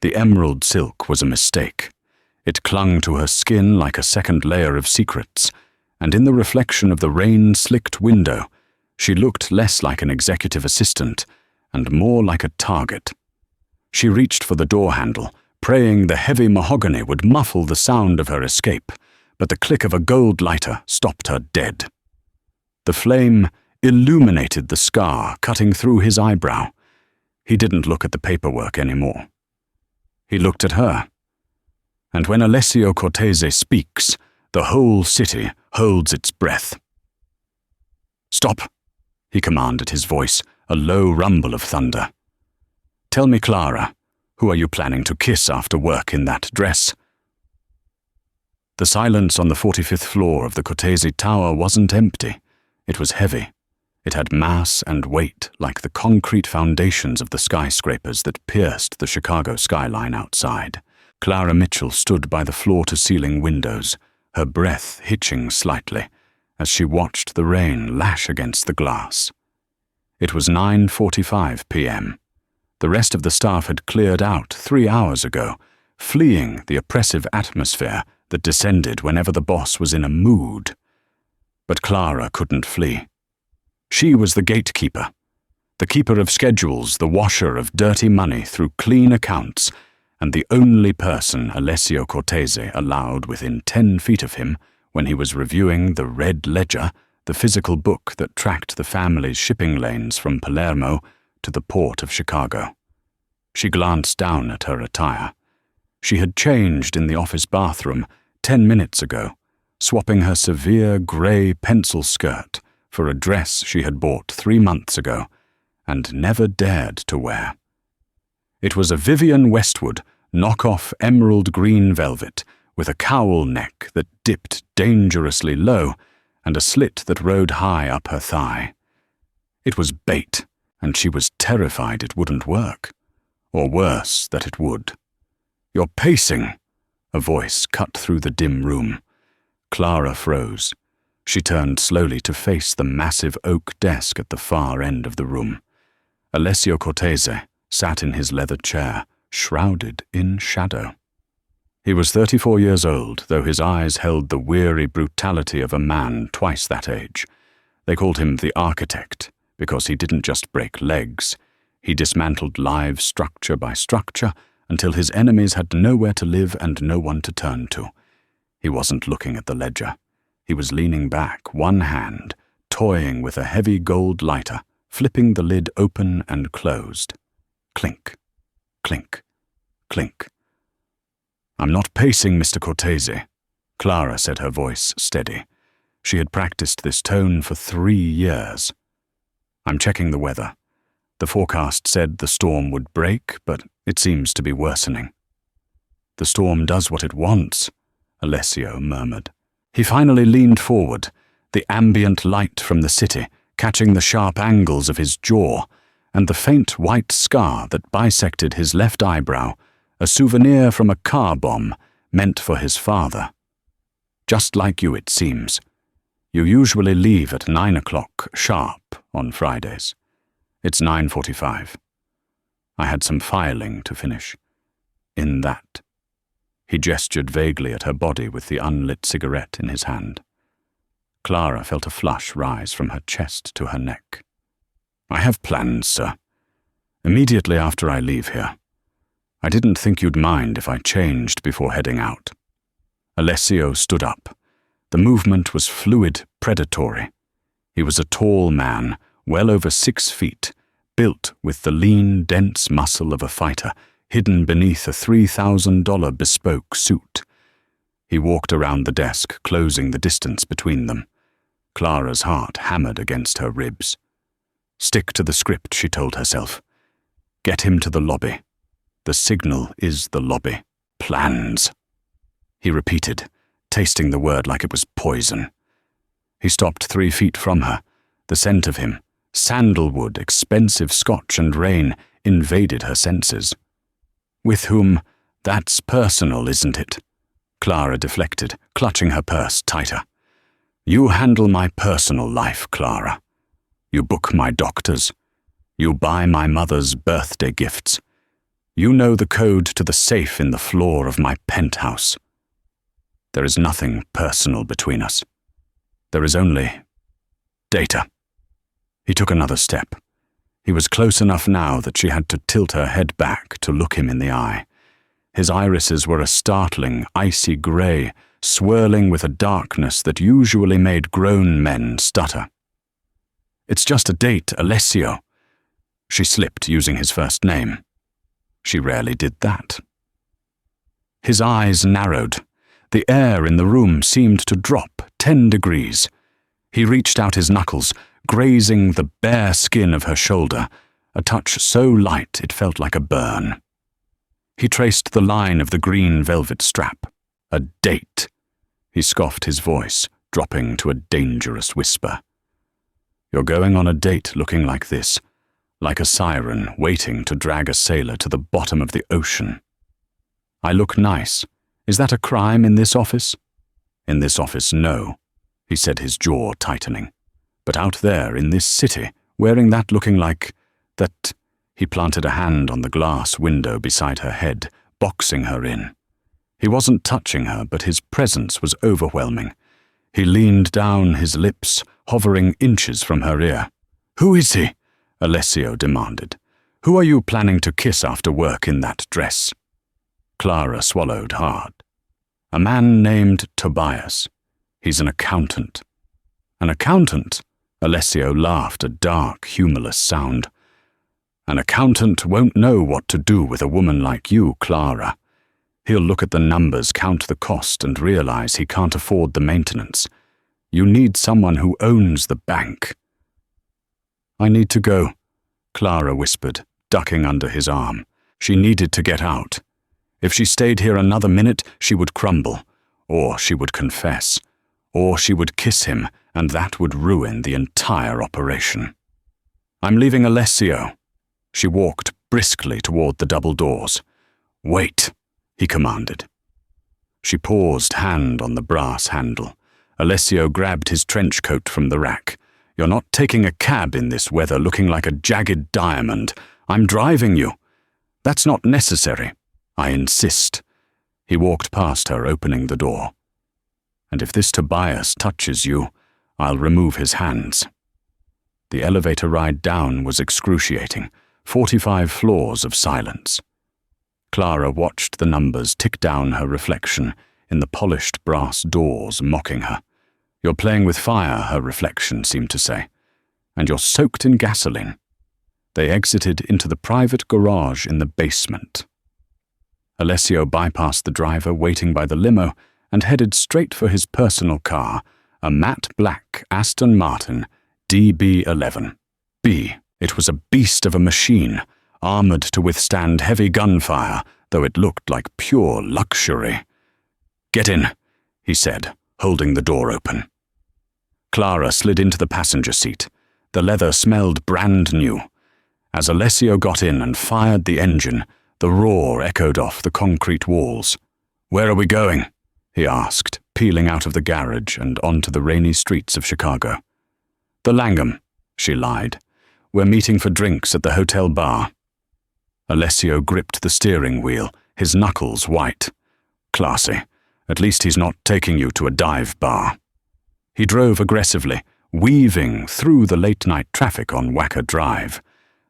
The emerald silk was a mistake. It clung to her skin like a second layer of secrets, and in the reflection of the rain-slicked window, she looked less like an executive assistant and more like a target. She reached for the door handle, praying the heavy mahogany would muffle the sound of her escape, but the click of a gold lighter stopped her dead. The flame illuminated the scar cutting through his eyebrow. He didn't look at the paperwork anymore. He looked at her. And when Alessio Cortese speaks, the whole city holds its breath. "Stop," he commanded, his voice a low rumble of thunder. "Tell me, Clara, who are you planning to kiss after work in that dress?" The silence on the 45th floor of the Cortese Tower wasn't empty. It was heavy. It had mass and weight like the concrete foundations of the skyscrapers that pierced the Chicago skyline outside. Clara Mitchell stood by the floor-to-ceiling windows, her breath hitching slightly, as she watched the rain lash against the glass. It was 9:45 p.m. The rest of the staff had cleared out 3 hours ago, fleeing the oppressive atmosphere that descended whenever the boss was in a mood. But Clara couldn't flee. She was the gatekeeper, the keeper of schedules, the washer of dirty money through clean accounts, and the only person Alessio Cortese allowed within 10 feet of him when he was reviewing the Red Ledger, the physical book that tracked the family's shipping lanes from Palermo to the port of Chicago. She glanced down at her attire. She had changed in the office bathroom 10 minutes ago, swapping her severe grey pencil skirt for a dress she had bought 3 months ago and never dared to wear. It was a Vivienne Westwood knockoff emerald green velvet with a cowl neck that dipped dangerously low and a slit that rode high up her thigh. It was bait, and she was terrified it wouldn't work, or worse, that it would. "You're pacing," a voice cut through the dim room. Clara froze. She turned slowly to face the massive oak desk at the far end of the room. Alessio Cortese sat in his leather chair, shrouded in shadow. He was 34 years old, though his eyes held the weary brutality of a man twice that age. They called him the architect, because he didn't just break legs. He dismantled lives structure by structure until his enemies had nowhere to live and no one to turn to. He wasn't looking at the ledger. He was leaning back, one hand, toying with a heavy gold lighter, flipping the lid open and closed. Clink, clink, clink. "I'm not pacing, Mr. Cortese," Clara said, her voice steady. She had practiced this tone for 3 years. "I'm checking the weather. The forecast said the storm would break, but it seems to be worsening." "The storm does what it wants," Alessio murmured. He finally leaned forward, the ambient light from the city catching the sharp angles of his jaw and the faint white scar that bisected his left eyebrow, a souvenir from a car bomb meant for his father. "Just like you, it seems. You usually leave at 9 o'clock sharp on Fridays. It's 9:45. I had some filing to finish. In that." He gestured vaguely at her body with the unlit cigarette in his hand. Clara felt a flush rise from her chest to her neck. "I have plans, sir. Immediately after I leave here. I didn't think you'd mind if I changed before heading out." Alessio stood up. The movement was fluid, predatory. He was a tall man, well over 6 feet, built with the lean, dense muscle of a fighter, hidden beneath a $3,000 bespoke suit. He walked around the desk, closing the distance between them. Clara's heart hammered against her ribs. Stick to the script, she told herself. Get him to the lobby. The signal is the lobby. Plans. He repeated, tasting the word like it was poison. He stopped 3 feet from her. The scent of him, sandalwood, expensive scotch and rain, invaded her senses. With whom? That's personal, isn't it? Clara deflected, clutching her purse tighter. You handle my personal life, Clara. You book my doctors. You buy my mother's birthday gifts. You know the code to the safe in the floor of my penthouse. There is nothing personal between us. There is only data. He took another step. He was close enough now that she had to tilt her head back to look him in the eye. His irises were a startling, icy grey, swirling with a darkness that usually made grown men stutter. It's just a date, Alessio. She slipped, using his first name. She rarely did that. His eyes narrowed. The air in the room seemed to drop 10 degrees. He reached out his knuckles, grazing the bare skin of her shoulder, a touch so light it felt like a burn. He traced the line of the green velvet strap. A date. He scoffed, his voice dropping to a dangerous whisper. You're going on a date looking like this, like a siren waiting to drag a sailor to the bottom of the ocean. I look nice. Is that a crime in this office? In this office, no, he said, his jaw tightening. But out there in this city, wearing that, looking like that. He planted a hand on the glass window beside her head, boxing her in. He wasn't touching her, but his presence was overwhelming. He leaned down, his lips hovering inches from her ear. Who is he? Alessio demanded. Who are you planning to kiss after work in that dress? Clara swallowed hard. A man named Tobias. He's an accountant. An accountant? Alessio laughed, a dark, humorless sound. An accountant won't know what to do with a woman like you, Clara. He'll look at the numbers, count the cost, and realize he can't afford the maintenance. You need someone who owns the bank. I need to go, Clara whispered, ducking under his arm. She needed to get out. If she stayed here another minute, she would crumble, or she would confess, or she would kiss him, and that would ruin the entire operation. I'm leaving Alessio. She walked briskly toward the double doors. Wait, he commanded. She paused, hand on the brass handle. Alessio grabbed his trench coat from the rack. You're not taking a cab in this weather looking like a jagged diamond. I'm driving you. That's not necessary. I insist. He walked past her, opening the door. And if this Tobias touches you, I'll remove his hands. The elevator ride down was excruciating. 45 floors of silence. Clara watched the numbers tick down her reflection in the polished brass doors, mocking her. You're playing with fire, her reflection seemed to say, and you're soaked in gasoline. They exited into the private garage in the basement. Alessio bypassed the driver waiting by the limo and headed straight for his personal car, a matte black Aston Martin DB11. B. It was a beast of a machine, armored to withstand heavy gunfire, though it looked like pure luxury. Get in, he said, holding the door open. Clara slid into the passenger seat. The leather smelled brand new. As Alessio got in and fired the engine, the roar echoed off the concrete walls. Where are we going? He asked, peeling out of the garage and onto the rainy streets of Chicago. The Langham, she lied. We're meeting for drinks at the hotel bar. Alessio gripped the steering wheel, his knuckles white. Classy. At least he's not taking you to a dive bar. He drove aggressively, weaving through the late-night traffic on Wacker Drive.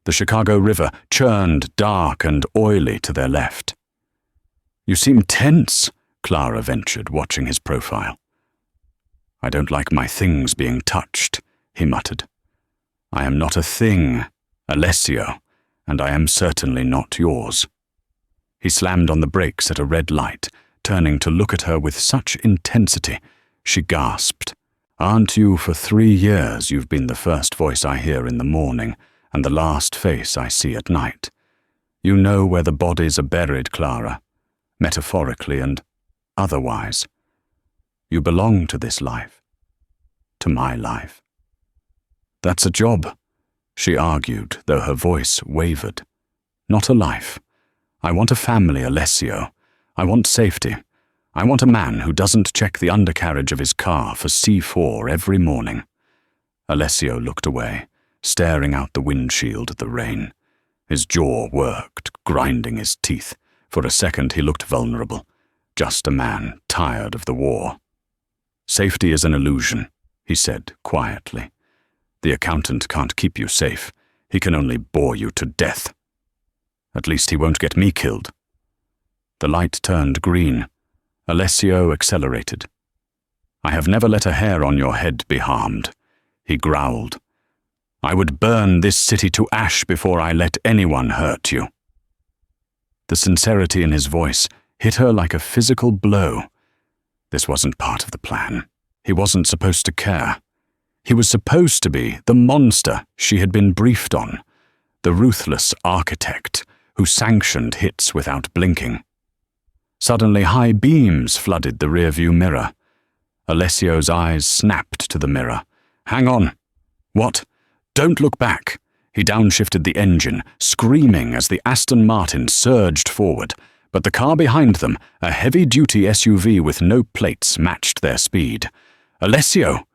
The Chicago River churned dark and oily to their left. You seem tense, Clara ventured, watching his profile. I don't like my things being touched, he muttered. I am not a thing, Alessio, and I am certainly not yours. He slammed on the brakes at a red light, turning to look at her with such intensity. She gasped. Aren't you? For 3 years you've been the first voice I hear in the morning and the last face I see at night. You know where the bodies are buried, Clara, metaphorically and otherwise. You belong to this life, to my life. That's a job, she argued, though her voice wavered. Not a life. I want a family, Alessio. I want safety. I want a man who doesn't check the undercarriage of his car for C4 every morning. Alessio looked away, staring out the windshield at the rain. His jaw worked, grinding his teeth. For a second he looked vulnerable, just a man tired of the war. "Safety is an illusion," he said quietly. "The accountant can't keep you safe. He can only bore you to death. At least he won't get me killed." The light turned green. Alessio accelerated. "I have never let a hair on your head be harmed," he growled. "I would burn this city to ash before I let anyone hurt you." The sincerity in his voice hit her like a physical blow. This wasn't part of the plan. He wasn't supposed to care. He was supposed to be the monster she had been briefed on, the ruthless architect who sanctioned hits without blinking. Suddenly high beams flooded the rearview mirror. Alessio's eyes snapped to the mirror. "Hang on." "What?" "Don't look back." He downshifted the engine, screaming as the Aston Martin surged forward, but the car behind them, a heavy-duty SUV with no plates, matched their speed. "Alessio!"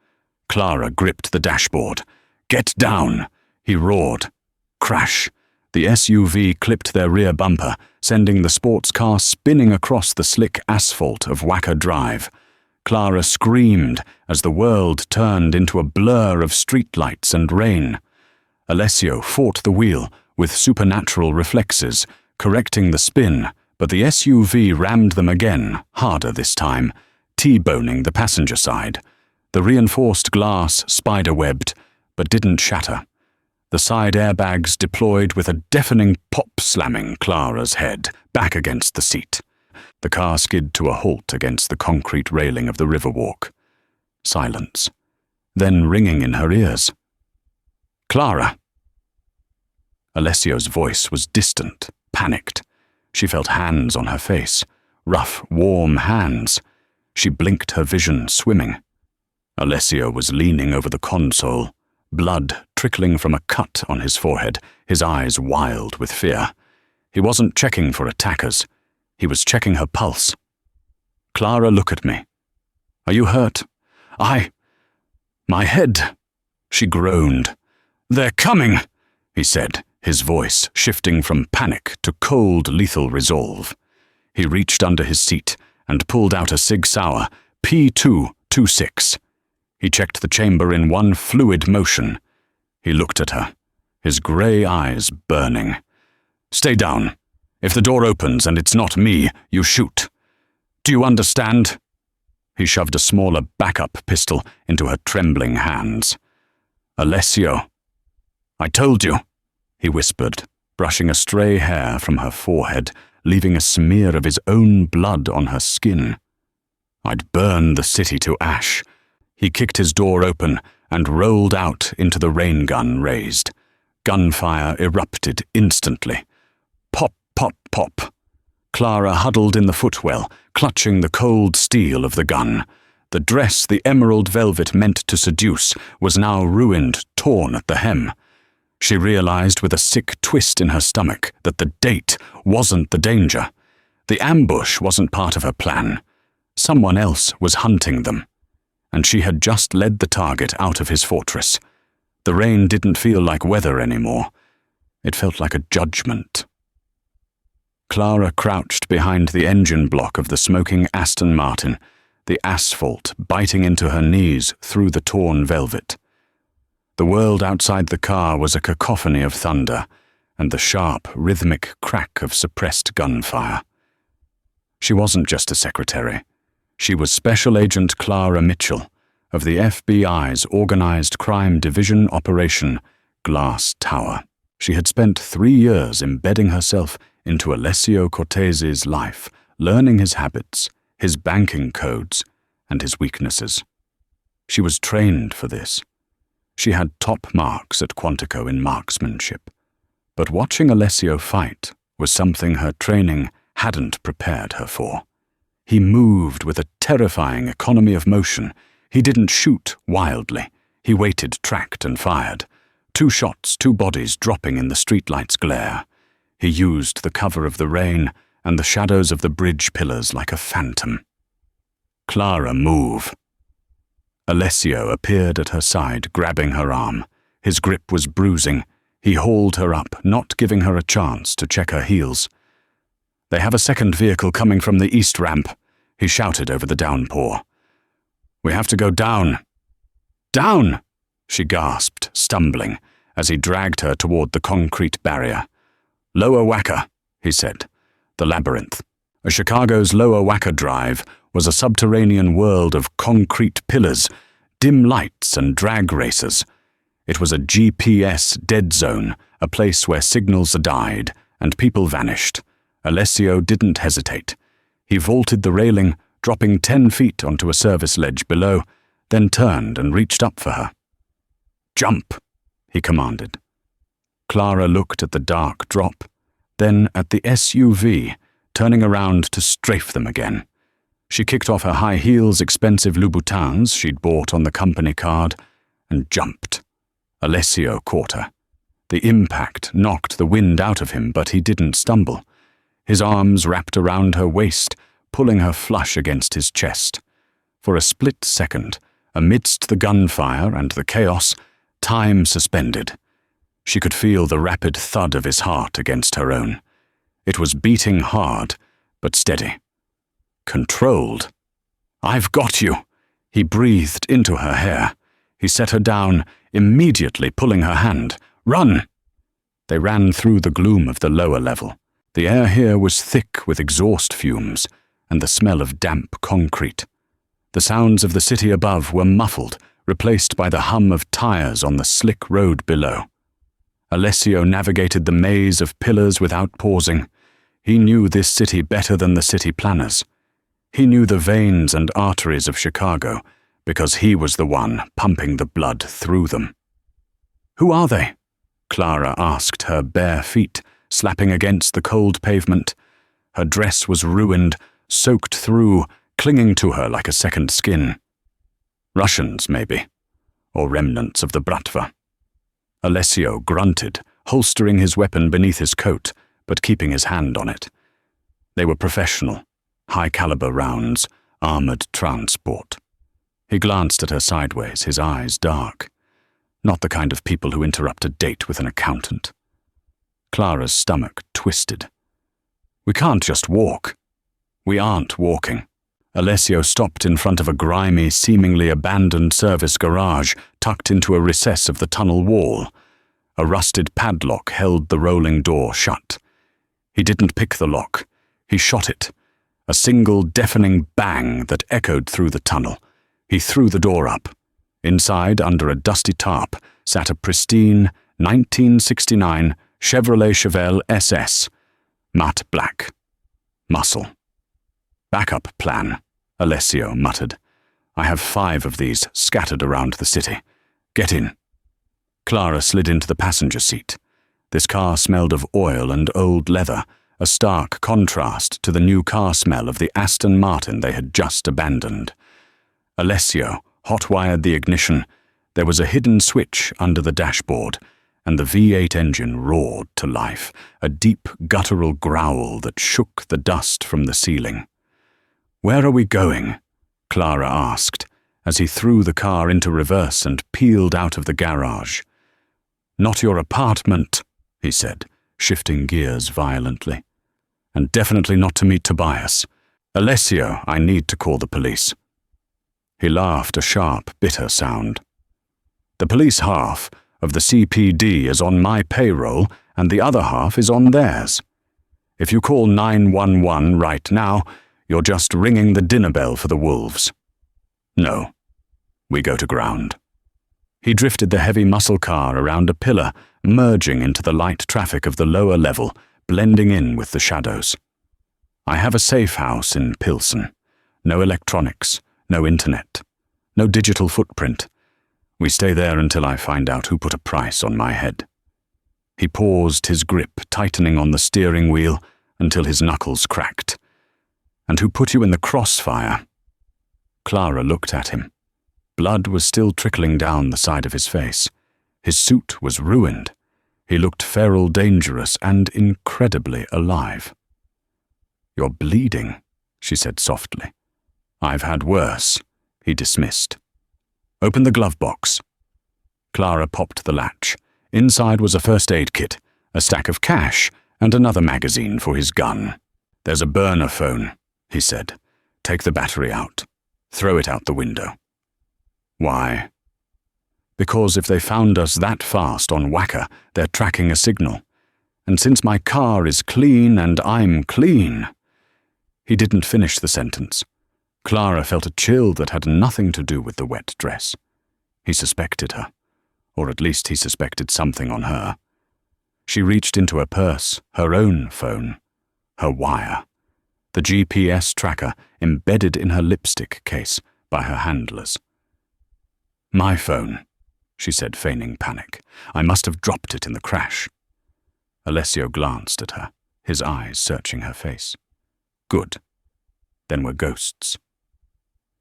Clara gripped the dashboard. "Get down!" he roared. Crash! The SUV clipped their rear bumper, sending the sports car spinning across the slick asphalt of Wacker Drive. Clara screamed as the world turned into a blur of streetlights and rain. Alessio fought the wheel with supernatural reflexes, correcting the spin, but the SUV rammed them again, harder this time, T-boning the passenger side. The reinforced glass spider-webbed, but didn't shatter. The side airbags deployed with a deafening pop, slamming Clara's head back against the seat. The car skid to a halt against the concrete railing of the Riverwalk. Silence. Then ringing in her ears. "Clara!" Alessio's voice was distant, panicked. She felt hands on her face, rough, warm hands. She blinked, her vision swimming. Alessio was leaning over the console, blood trickling from a cut on his forehead, his eyes wild with fear. He wasn't checking for attackers. He was checking her pulse. "Clara, look at me. Are you hurt?" My head," she groaned. "They're coming," he said, his voice shifting from panic to cold, lethal resolve. He reached under his seat and pulled out a Sig Sauer P226. He checked the chamber in one fluid motion. He looked at her, his grey eyes burning. "Stay down. If the door opens and it's not me, you shoot. Do you understand?" He shoved a smaller backup pistol into her trembling hands. "Alessio." "I told you," he whispered, brushing a stray hair from her forehead, leaving a smear of his own blood on her skin. "I'd burn the city to ash." He kicked his door open and rolled out into the rain gun raised. Gunfire erupted instantly. Pop, pop, pop. Clara huddled in the footwell, clutching the cold steel of the gun. The dress the emerald velvet meant to seduce was now ruined, torn at the hem. She realized with a sick twist in her stomach that the date wasn't the danger. The ambush wasn't part of her plan. Someone else was hunting them. And she had just led the target out of his fortress. The rain didn't feel like weather anymore. It felt like a judgment. Clara crouched behind the engine block of the smoking Aston Martin, the asphalt biting into her knees through the torn velvet. The world outside the car was a cacophony of thunder and the sharp, rhythmic crack of suppressed gunfire. She wasn't just a secretary. She was Special Agent Clara Mitchell of the FBI's Organized Crime Division Operation Glass Tower. She had spent 3 years embedding herself into Alessio Cortese's life, learning his habits, his banking codes, and his weaknesses. She was trained for this. She had top marks at Quantico in marksmanship. But watching Alessio fight was something her training hadn't prepared her for. He moved with a terrifying economy of motion. He didn't shoot wildly. He waited, tracked, and fired. 2 shots, 2 bodies dropping in the streetlight's glare. He used the cover of the rain and the shadows of the bridge pillars like a phantom. "Clara, move." Alessio appeared at her side, grabbing her arm. His grip was bruising, He hauled her up, not giving her a chance to check her heels. "They have a second vehicle coming from the east ramp," he shouted over the downpour. "We have to go down." "Down!" she gasped, stumbling, as he dragged her toward the concrete barrier. "Lower Wacker," he said. "The labyrinth." Chicago's Lower Wacker Drive was a subterranean world of concrete pillars, dim lights and drag racers. It was a GPS dead zone, a place where signals died and people vanished. Alessio didn't hesitate. He vaulted the railing, dropping 10 feet onto a service ledge below, then turned and reached up for her. "Jump," he commanded. Clara looked at the dark drop, then at the SUV, turning around to strafe them again. She kicked off her high heels, expensive Louboutins she'd bought on the company card, and jumped. Alessio caught her. The impact knocked the wind out of him, but he didn't stumble. His arms wrapped around her waist, pulling her flush against his chest. For a split second, amidst the gunfire and the chaos, time suspended. She could feel the rapid thud of his heart against her own. It was beating hard, but steady. Controlled. "I've got you," he breathed into her hair. He set her down, immediately pulling her hand. "Run!" They ran through the gloom of the lower level. The air here was thick with exhaust fumes and the smell of damp concrete. The sounds of the city above were muffled, replaced by the hum of tires on the slick road below. Alessio navigated the maze of pillars without pausing. He knew this city better than the city planners. He knew the veins and arteries of Chicago because he was the one pumping the blood through them. "Who are they?" Clara asked, her bare feet slapping against the cold pavement. Her dress was ruined, soaked through, clinging to her like a second skin. Russians, maybe, or remnants of the Bratva. Alessio grunted, holstering his weapon beneath his coat, but keeping his hand on it. They were professional, high-caliber rounds, armored transport. He glanced at her sideways, his eyes dark. Not the kind of people who interrupt a date with an accountant. Clara's stomach twisted. "We can't just walk." "We aren't walking." Alessio stopped in front of a grimy, seemingly abandoned service garage tucked into a recess of the tunnel wall. A rusted padlock held the rolling door shut. He didn't pick the lock. He shot it. A single deafening bang that echoed through the tunnel. He threw the door up. Inside, under a dusty tarp, sat a pristine 1969 Chevrolet Chevelle SS. Matte black. Muscle. "Backup plan," Alessio muttered. "I have 5 of these scattered around the city. Get in." Clara slid into the passenger seat. This car smelled of oil and old leather, a stark contrast to the new car smell of the Aston Martin they had just abandoned. Alessio hot-wired the ignition. There was a hidden switch under the dashboard, and the V8 engine roared to life, a deep guttural growl that shook the dust from the ceiling. "Where are we going?" Clara asked, as he threw the car into reverse and peeled out of the garage. "Not your apartment," he said, shifting gears violently. "And definitely not to meet Tobias. Alessio, I need to call the police." He laughed, a sharp, bitter sound. "The police half of the CPD is on my payroll, and the other half is on theirs. If you call 911 right now, you're just ringing the dinner bell for the wolves. No, we go to ground." He drifted the heavy muscle car around a pillar, merging into the light traffic of the lower level, blending in with the shadows. "I have a safe house in Pilsen. No electronics, no internet, no digital footprint. We stay there until I find out who put a price on my head." He paused, his grip tightening on the steering wheel until his knuckles cracked. "And who put you in the crossfire?" Clara looked at him. Blood was still trickling down the side of his face. His suit was ruined. He looked feral, dangerous, and incredibly alive. "You're bleeding," she said softly. "I've had worse," he dismissed. "Open the glove box." Clara popped the latch. Inside was a first aid kit, a stack of cash, and another magazine for his gun. "There's a burner phone," he said. "Take the battery out. Throw it out the window." "Why?" "Because if they found us that fast on Wacker, they're tracking a signal. And since my car is clean and I'm clean—" He didn't finish the sentence. Clara felt a chill that had nothing to do with the wet dress. He suspected her, or at least he suspected something on her. She reached into her purse, her own phone, her wire, the GPS tracker embedded in her lipstick case by her handlers. "My phone," she said, feigning panic. "I must have dropped it in the crash." Alessio glanced at her, his eyes searching her face. "Good. Then we're ghosts."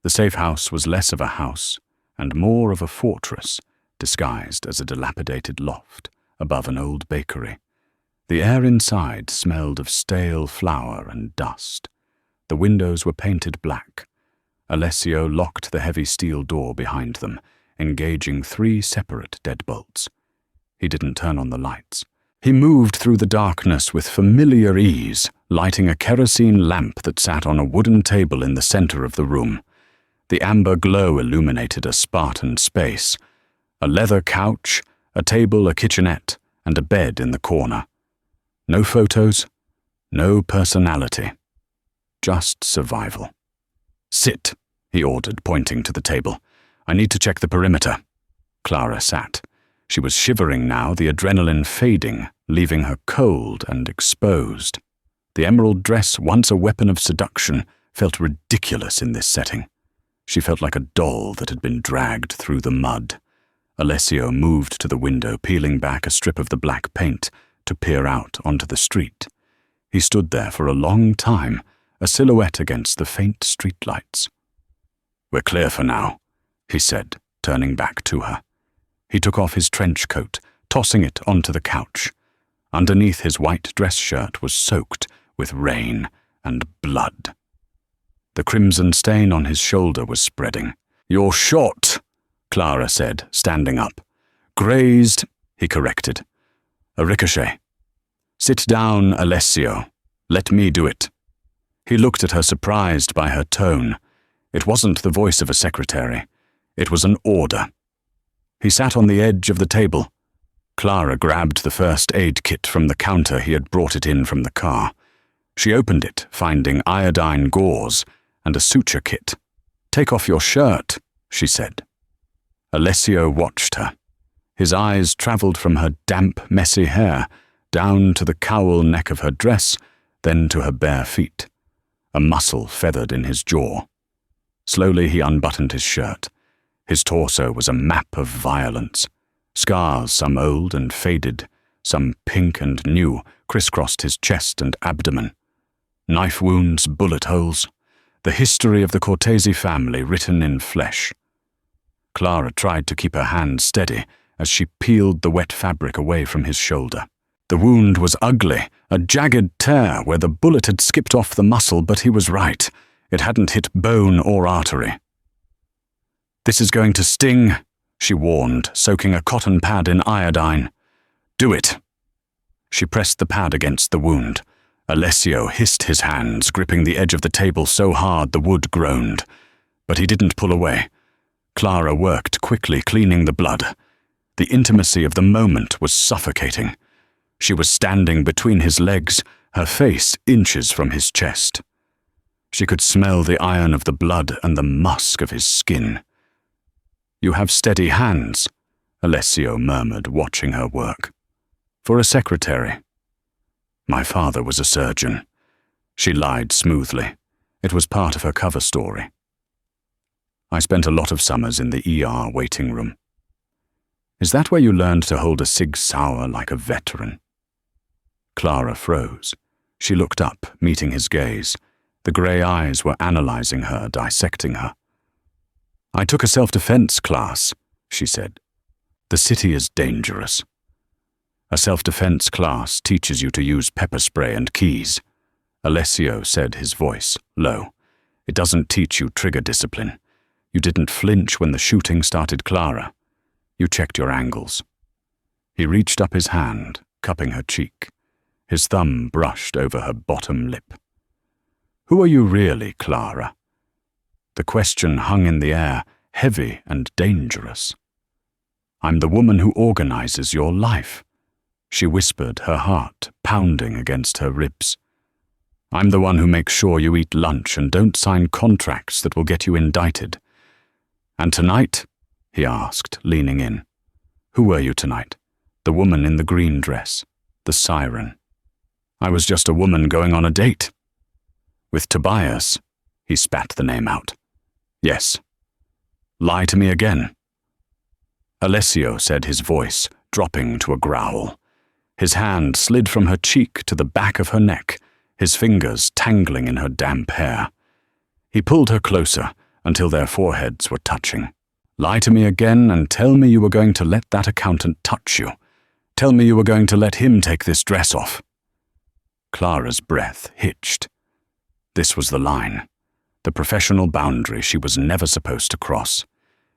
The safe house was less of a house and more of a fortress, disguised as a dilapidated loft above an old bakery. The air inside smelled of stale flour and dust. The windows were painted black. Alessio locked the heavy steel door behind them, engaging 3 separate deadbolts. He didn't turn on the lights. He moved through the darkness with familiar ease, lighting a kerosene lamp that sat on a wooden table in the center of the room. The amber glow illuminated a Spartan space. A leather couch, a table, a kitchenette, and a bed in the corner. No photos, no personality. Just survival. "Sit," he ordered, pointing to the table. "I need to check the perimeter." Clara sat. She was shivering now, the adrenaline fading, leaving her cold and exposed. The emerald dress, once a weapon of seduction, felt ridiculous in this setting. She felt like a doll that had been dragged through the mud. Alessio moved to the window, peeling back a strip of the black paint to peer out onto the street. He stood there for a long time, a silhouette against the faint streetlights. "We're clear for now," he said, turning back to her. He took off his trench coat, tossing it onto the couch. Underneath, his white dress shirt was soaked with rain and blood. The crimson stain on his shoulder was spreading. "You're shot," Clara said, standing up. "Grazed," he corrected. "A ricochet." "Sit down, Alessio. Let me do it." He looked at her, surprised by her tone. It wasn't the voice of a secretary. It was an order. He sat on the edge of the table. Clara grabbed the first aid kit from the counter. He had brought it in from the car. She opened it, finding iodine gauze and a suture kit. "Take off your shirt," she said. Alessio watched her. His eyes traveled from her damp, messy hair down to the cowl neck of her dress, then to her bare feet. A muscle feathered in his jaw. Slowly he unbuttoned his shirt. His torso was a map of violence. Scars, some old and faded, some pink and new, crisscrossed his chest and abdomen. Knife wounds, bullet holes. The history of the Cortese family written in flesh. Clara tried to keep her hand steady as she peeled the wet fabric away from his shoulder. The wound was ugly, a jagged tear where the bullet had skipped off the muscle, but he was right. It hadn't hit bone or artery. "This is going to sting," she warned, soaking a cotton pad in iodine. "Do it." She pressed the pad against the wound. Alessio hissed his hands, gripping the edge of the table so hard the wood groaned. But he didn't pull away. Clara worked quickly, cleaning the blood. The intimacy of the moment was suffocating. She was standing between his legs, her face inches from his chest. She could smell the iron of the blood and the musk of his skin. "You have steady hands," Alessio murmured, watching her work. "For a secretary." "My father was a surgeon." She lied smoothly. It was part of her cover story. "I spent a lot of summers in the ER waiting room." "Is that where you learned to hold a Sig Sauer like a veteran?" Clara froze. She looked up, meeting his gaze. The grey eyes were analyzing her, dissecting her. "I took a self-defense class," she said. "The city is dangerous. A self-defense class teaches you to use pepper spray and keys," Alessio said, his voice low. "It doesn't teach you trigger discipline. You didn't flinch when the shooting started, Clara. You checked your angles." He reached up his hand, cupping her cheek. His thumb brushed over her bottom lip. "Who are you really, Clara?" The question hung in the air, heavy and dangerous. "I'm the woman who organizes your life," she whispered, her heart pounding against her ribs. "I'm the one who makes sure you eat lunch and don't sign contracts that will get you indicted." "And tonight?" he asked, leaning in. "Who were you tonight? The woman in the green dress, the siren." "I was just a woman going on a date." "With Tobias?" He spat the name out. "Yes." "Lie to me again." Alessio said, his voice dropping to a growl. His hand slid from her cheek to the back of her neck, his fingers tangling in her damp hair. He pulled her closer until their foreheads were touching. "Lie to me again and tell me you were going to let that accountant touch you. Tell me you were going to let him take this dress off." Clara's breath hitched. This was the line, the professional boundary she was never supposed to cross.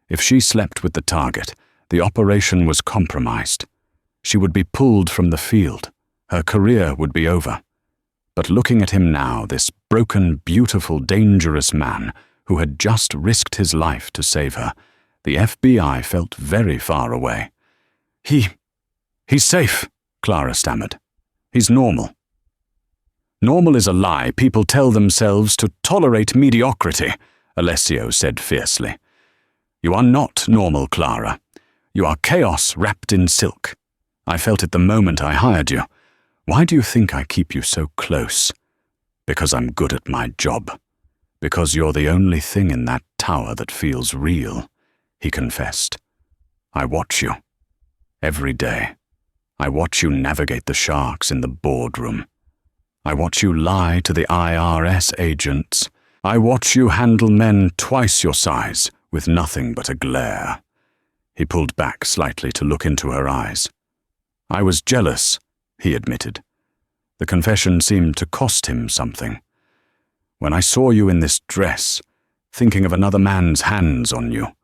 If she slept with the target, the operation was compromised. She would be pulled from the field. Her career would be over. But looking at him now, this broken, beautiful, dangerous man who had just risked his life to save her, the FBI felt very far away. He's safe," Clara stammered. "He's normal." "Normal is a lie people tell themselves to tolerate mediocrity," Alessio said fiercely. "You are not normal, Clara. You are chaos wrapped in silk. I felt it the moment I hired you. Why do you think I keep you so close? Because I'm good at my job. Because you're the only thing in that tower that feels real," he confessed. "I watch you. Every day. I watch you navigate the sharks in the boardroom. I watch you lie to the IRS agents. I watch you handle men twice your size with nothing but a glare." He pulled back slightly to look into her eyes. "I was jealous," he admitted. The confession seemed to cost him something. "When I saw you in this dress, thinking of another man's hands on you,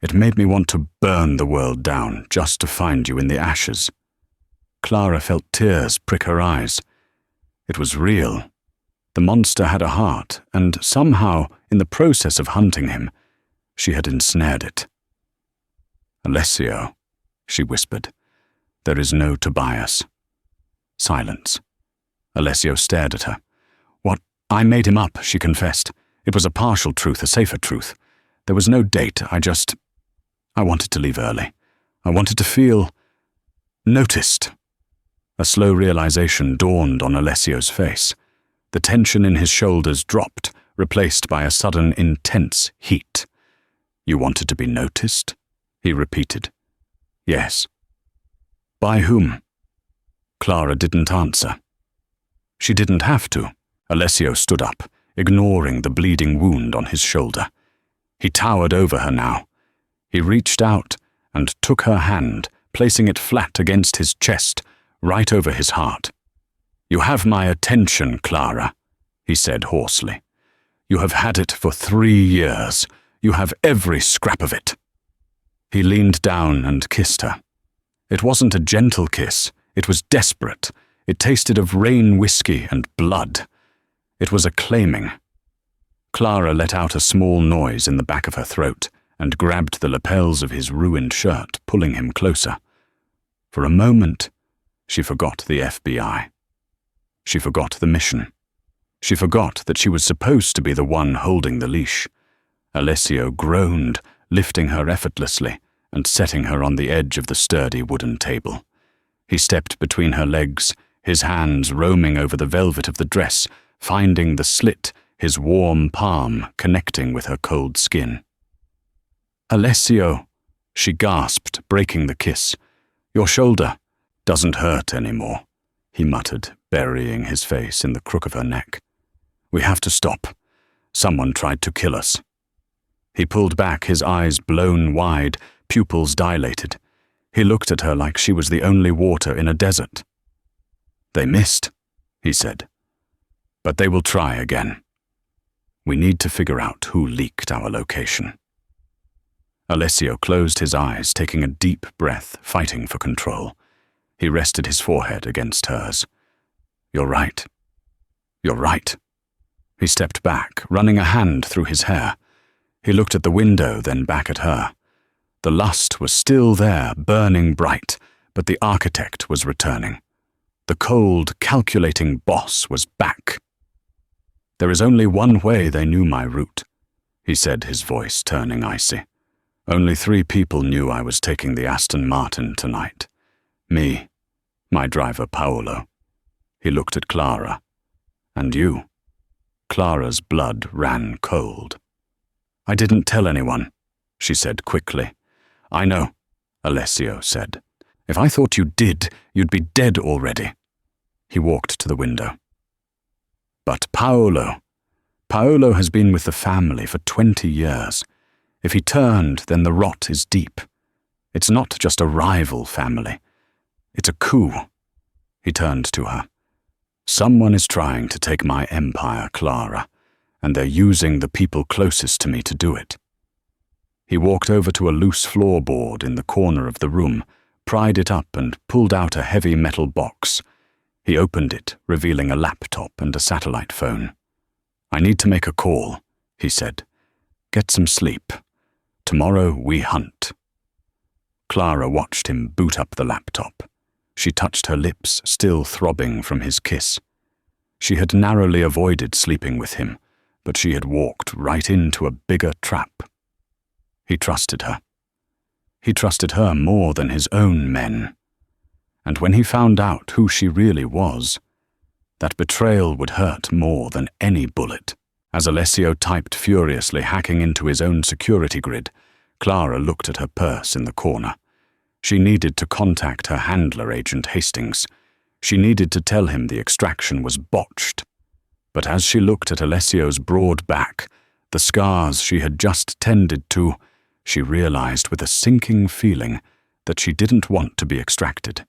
it made me want to burn the world down just to find you in the ashes." Clara felt tears prick her eyes. It was real. The monster had a heart, and somehow, in the process of hunting him, she had ensnared it. "Alessio," she whispered, "there is no Tobias." Silence. Alessio stared at her. "What? I made him up," she confessed. "It was a partial truth, a safer truth. There was no date. I wanted to leave early. I wanted to feel noticed." A slow realization dawned on Alessio's face. The tension in his shoulders dropped, replaced by a sudden intense heat. "You wanted to be noticed?" he repeated. "Yes." "By whom?" Clara didn't answer. She didn't have to. Alessio stood up, ignoring the bleeding wound on his shoulder. He towered over her now. He reached out and took her hand, placing it flat against his chest, right over his heart. "You have my attention, Clara," he said hoarsely. "You have had it for 3 years. You have every scrap of it." He leaned down and kissed her. It wasn't a gentle kiss. It was desperate. It tasted of rain whiskey and blood. It was a claiming. Clara let out a small noise in the back of her throat and grabbed the lapels of his ruined shirt, pulling him closer. For a moment, she forgot the FBI. She forgot the mission. She forgot that she was supposed to be the one holding the leash. Alessio groaned, lifting her effortlessly and setting her on the edge of the sturdy wooden table. He stepped between her legs, his hands roaming over the velvet of the dress, finding the slit, his warm palm connecting with her cold skin. "Alessio," she gasped, breaking the kiss. "Your shoulder doesn't hurt anymore," he muttered, burying his face in the crook of her neck. "We have to stop. Someone tried to kill us." He pulled back, his eyes blown wide, pupils dilated. He looked at her like she was the only water in a desert. "They missed," he said. "But they will try again. We need to figure out who leaked our location." Alessio closed his eyes, taking a deep breath, fighting for control. He rested his forehead against hers. "You're right. You're right." He stepped back, running a hand through his hair. He looked at the window, then back at her. The lust was still there, burning bright, but the architect was returning. The cold, calculating boss was back. "There is only one way they knew my route," he said, his voice turning icy. "Only 3 people knew I was taking the Aston Martin tonight. Me, my driver Paolo." He looked at Clara. "And you." Clara's blood ran cold. "I didn't tell anyone," she said quickly. "I know," Alessio said. "If I thought you did, you'd be dead already." He walked to the window. "But Paolo has been with the family for 20 years. If he turned, then the rot is deep. It's not just a rival family. It's a coup." He turned to her. "Someone is trying to take my empire, Clara, and they're using the people closest to me to do it." He walked over to a loose floorboard in the corner of the room, pried it up and pulled out a heavy metal box. He opened it, revealing a laptop and a satellite phone. "I need to make a call," he said. "Get some sleep. Tomorrow we hunt." Clara watched him boot up the laptop. She touched her lips, still throbbing from his kiss. She had narrowly avoided sleeping with him, but she had walked right into a bigger trap. He trusted her. He trusted her more than his own men. And when he found out who she really was, that betrayal would hurt more than any bullet. As Alessio typed furiously, hacking into his own security grid, Clara looked at her purse in the corner. She needed to contact her handler, Agent Hastings. She needed to tell him the extraction was botched. But as she looked at Alessio's broad back, the scars she had just tended to, she realized with a sinking feeling that she didn't want to be extracted.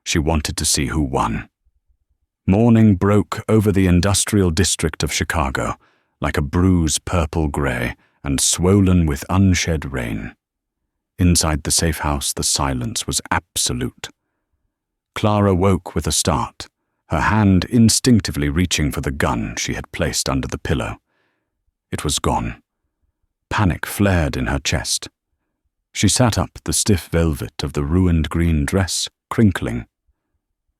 She wanted to see who won. Morning broke over the industrial district of Chicago, like a bruise purple-gray and swollen with unshed rain. Inside the safe house, the silence was absolute. Clara woke with a start, her hand instinctively reaching for the gun she had placed under the pillow. It was gone. Panic flared in her chest. She sat up, the stiff velvet of the ruined green dress crinkling.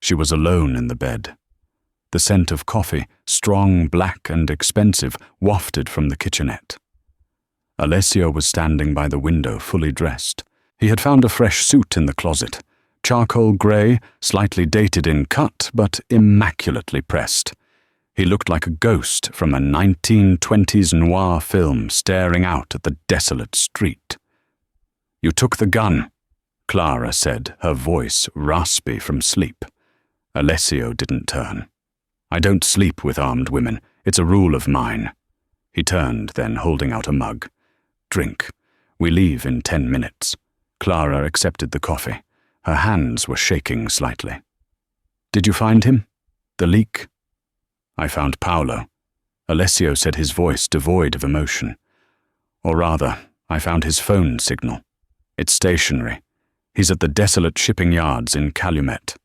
She was alone in the bed. The scent of coffee, strong, black, and expensive, wafted from the kitchenette. Alessio was standing by the window, fully dressed. He had found a fresh suit in the closet, charcoal grey, slightly dated in cut, but immaculately pressed. He looked like a ghost from a 1920s noir film staring out at the desolate street. "You took the gun," Clara said, her voice raspy from sleep. Alessio didn't turn. "I don't sleep with armed women. It's a rule of mine." He turned, then holding out a mug. "Drink. We leave in 10 minutes." Clara accepted the coffee. Her hands were shaking slightly. "Did you find him? The leak?" "I found Paolo." Alessio said, his voice devoid of emotion. "Or rather, I found his phone signal. It's stationary. He's at the desolate shipping yards in Calumet.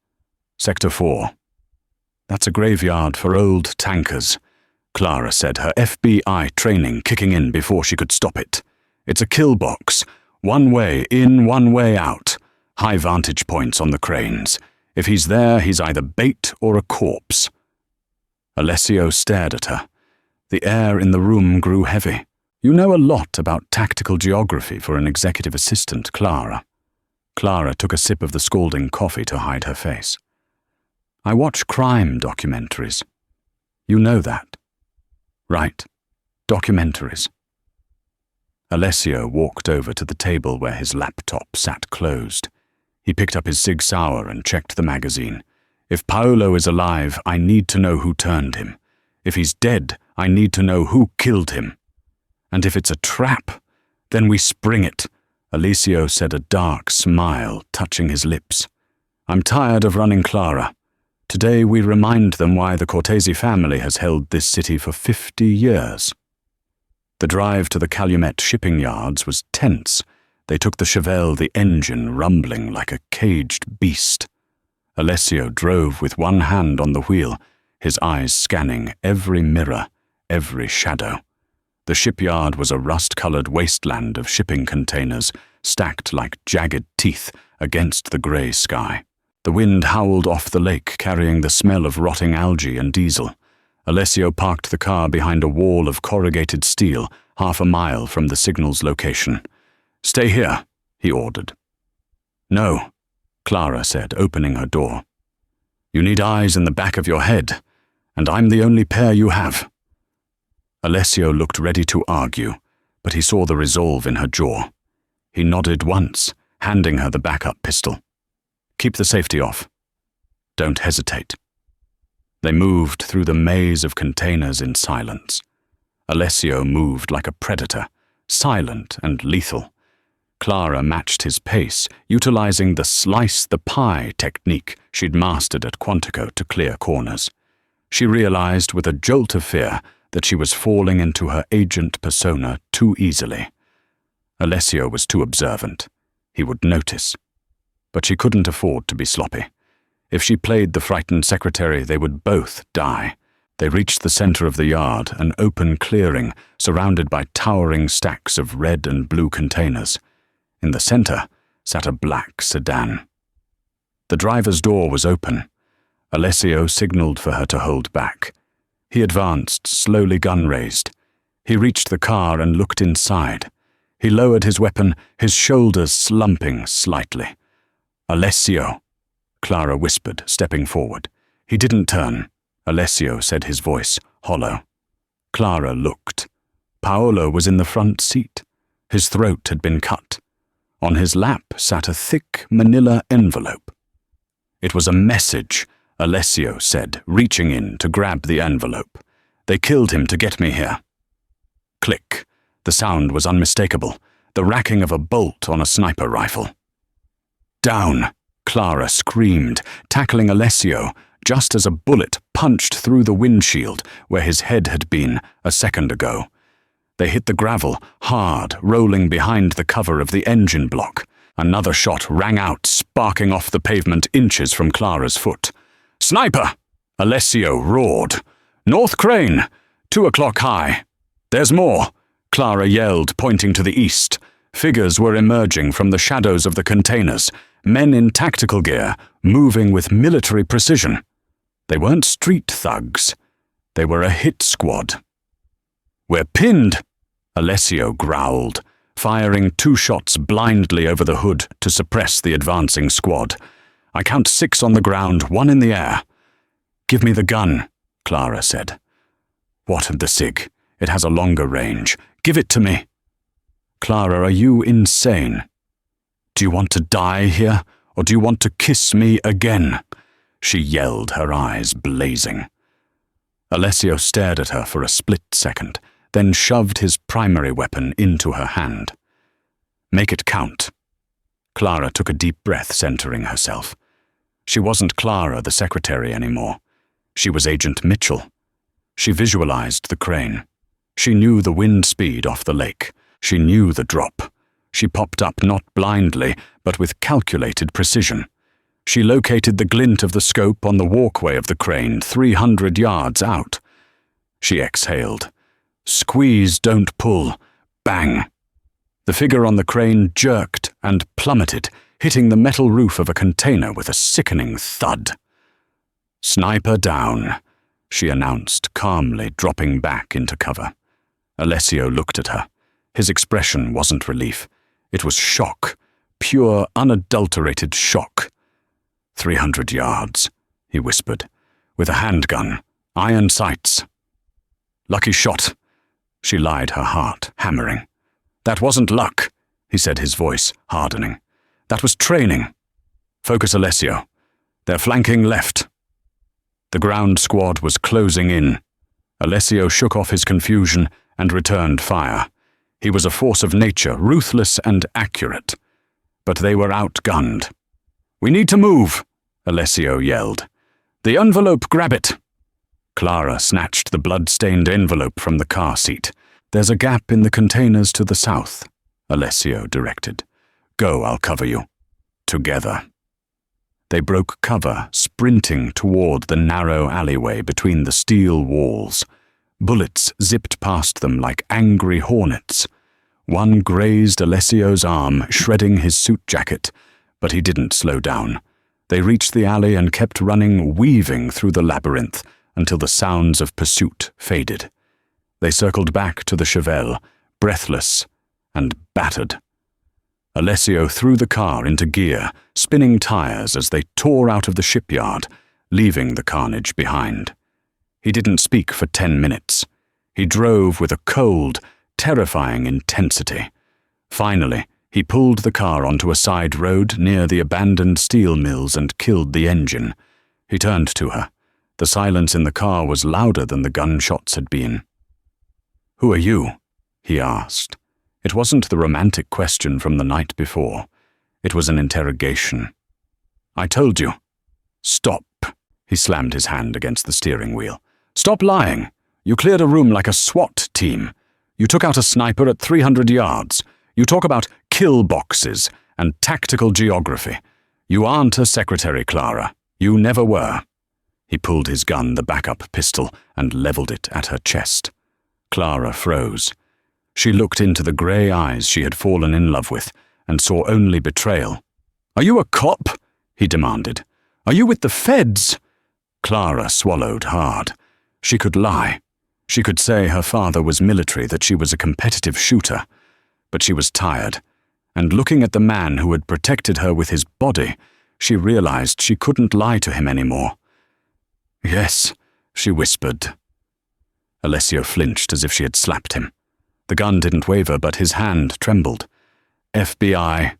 Sector 4. "That's a graveyard for old tankers," Clara said, her FBI training kicking in before she could stop it. "It's a kill box. One way in, one way out. High vantage points on the cranes. If he's there, he's either bait or a corpse." Alessio stared at her. The air in the room grew heavy. "You know a lot about tactical geography for an executive assistant, Clara." Clara took a sip of the scalding coffee to hide her face. "I watch crime documentaries. You know that." "Right. Documentaries." Alessio walked over to the table where his laptop sat closed. He picked up his Sig Sauer and checked the magazine. "If Paolo is alive, I need to know who turned him. If he's dead, I need to know who killed him. And if it's a trap, then we spring it," Alessio said, a dark smile touching his lips. "I'm tired of running, Clara. Today we remind them why the Cortese family has held this city for 50 years. The drive to the Calumet shipping yards was tense. They took the Chevelle, the engine rumbling like a caged beast. Alessio drove with one hand on the wheel, his eyes scanning every mirror, every shadow. The shipyard was a rust-colored wasteland of shipping containers, stacked like jagged teeth against the grey sky. The wind howled off the lake, carrying the smell of rotting algae and diesel. Alessio parked the car behind a wall of corrugated steel, half a mile from the signal's location. "Stay here," he ordered. "No," Clara said, opening her door. "You need eyes in the back of your head, and I'm the only pair you have." Alessio looked ready to argue, but he saw the resolve in her jaw. He nodded once, handing her the backup pistol. "Keep the safety off. Don't hesitate." They moved through the maze of containers in silence. Alessio moved like a predator, silent and lethal. Clara matched his pace, utilizing the slice-the-pie technique she'd mastered at Quantico to clear corners. She realized with a jolt of fear that she was falling into her agent persona too easily. Alessio was too observant. He would notice. But she couldn't afford to be sloppy. If she played the frightened secretary, they would both die. They reached the center of the yard, an open clearing surrounded by towering stacks of red and blue containers. In the center sat a black sedan. The driver's door was open. Alessio signaled for her to hold back. He advanced, slowly gun raised. He reached the car and looked inside. He lowered his weapon, his shoulders slumping slightly. "Alessio," Clara whispered, stepping forward. He didn't turn. Alessio said, his voice hollow. Clara looked. Paolo was in the front seat. His throat had been cut. On his lap sat a thick manila envelope. It was a message, Alessio said, reaching in to grab the envelope. "They killed him to get me here." Click. The sound was unmistakable, the racking of a bolt on a sniper rifle. "Down!" Clara screamed, tackling Alessio, just as a bullet punched through the windshield where his head had been a second ago. They hit the gravel, hard, rolling behind the cover of the engine block. Another shot rang out, sparking off the pavement inches from Clara's foot. "Sniper!" Alessio roared. "North Crane! 2 o'clock high." "There's more!" Clara yelled, pointing to the east. Figures were emerging from the shadows of the containers, men in tactical gear, moving with military precision. They weren't street thugs. They were a hit squad. "We're pinned!" Alessio growled, firing 2 shots blindly over the hood to suppress the advancing squad. "I count 6 on the ground, 1 in the air." "Give me the gun," Clara said. "What of the SIG? It has a longer range. Give it to me." "Clara, are you insane? Do you want to die here, or do you want to kiss me again?" She yelled, her eyes blazing. Alessio stared at her for a split second, then shoved his primary weapon into her hand. "Make it count." Clara took a deep breath, centering herself. She wasn't Clara, the secretary, anymore. She was Agent Mitchell. She visualized the crane. She knew the wind speed off the lake. She knew the drop. She popped up not blindly, but with calculated precision. She located the glint of the scope on the walkway of the crane 300 yards out. She exhaled. Squeeze, don't pull. Bang! The figure on the crane jerked and plummeted, hitting the metal roof of a container with a sickening thud. "Sniper down," she announced calmly, dropping back into cover. Alessio looked at her. His expression wasn't relief. It was shock, pure, unadulterated shock. 300 yards, he whispered, with a handgun, iron sights. "Lucky shot," she lied, her heart hammering. "That wasn't luck," he said, his voice hardening. "That was training. Focus, Alessio. They're flanking left." The ground squad was closing in. Alessio shook off his confusion and returned fire. He was a force of nature, ruthless and accurate. But they were outgunned. "We need to move," Alessio yelled. "The envelope, grab it." Clara snatched the blood-stained envelope from the car seat. "There's a gap in the containers to the south," Alessio directed. "Go, I'll cover you. Together." They broke cover, sprinting toward the narrow alleyway between the steel walls. Bullets zipped past them like angry hornets. One grazed Alessio's arm, shredding his suit jacket, but he didn't slow down. They reached the alley and kept running, weaving through the labyrinth until the sounds of pursuit faded. They circled back to the Chevelle, breathless and battered. Alessio threw the car into gear, spinning tires as they tore out of the shipyard, leaving the carnage behind. He didn't speak for 10 minutes. He drove with a cold, terrifying intensity. Finally, he pulled the car onto a side road near the abandoned steel mills and killed the engine. He turned to her. The silence in the car was louder than the gunshots had been. "Who are you?" he asked. It wasn't the romantic question from the night before. It was an interrogation. "I told you." "Stop." He slammed his hand against the steering wheel. "Stop lying. You cleared a room like a SWAT team. You took out a sniper at 300 yards. You talk about kill boxes and tactical geography. You aren't a secretary, Clara. You never were." He pulled his gun, the backup pistol, and leveled it at her chest. Clara froze. She looked into the grey eyes she had fallen in love with and saw only betrayal. "Are you a cop?" he demanded. "Are you with the feds?" Clara swallowed hard. She could lie. She could say her father was military, that she was a competitive shooter. But she was tired, and looking at the man who had protected her with his body, she realized she couldn't lie to him anymore. "Yes," she whispered. Alessio flinched as if she had slapped him. The gun didn't waver, but his hand trembled. "FBI,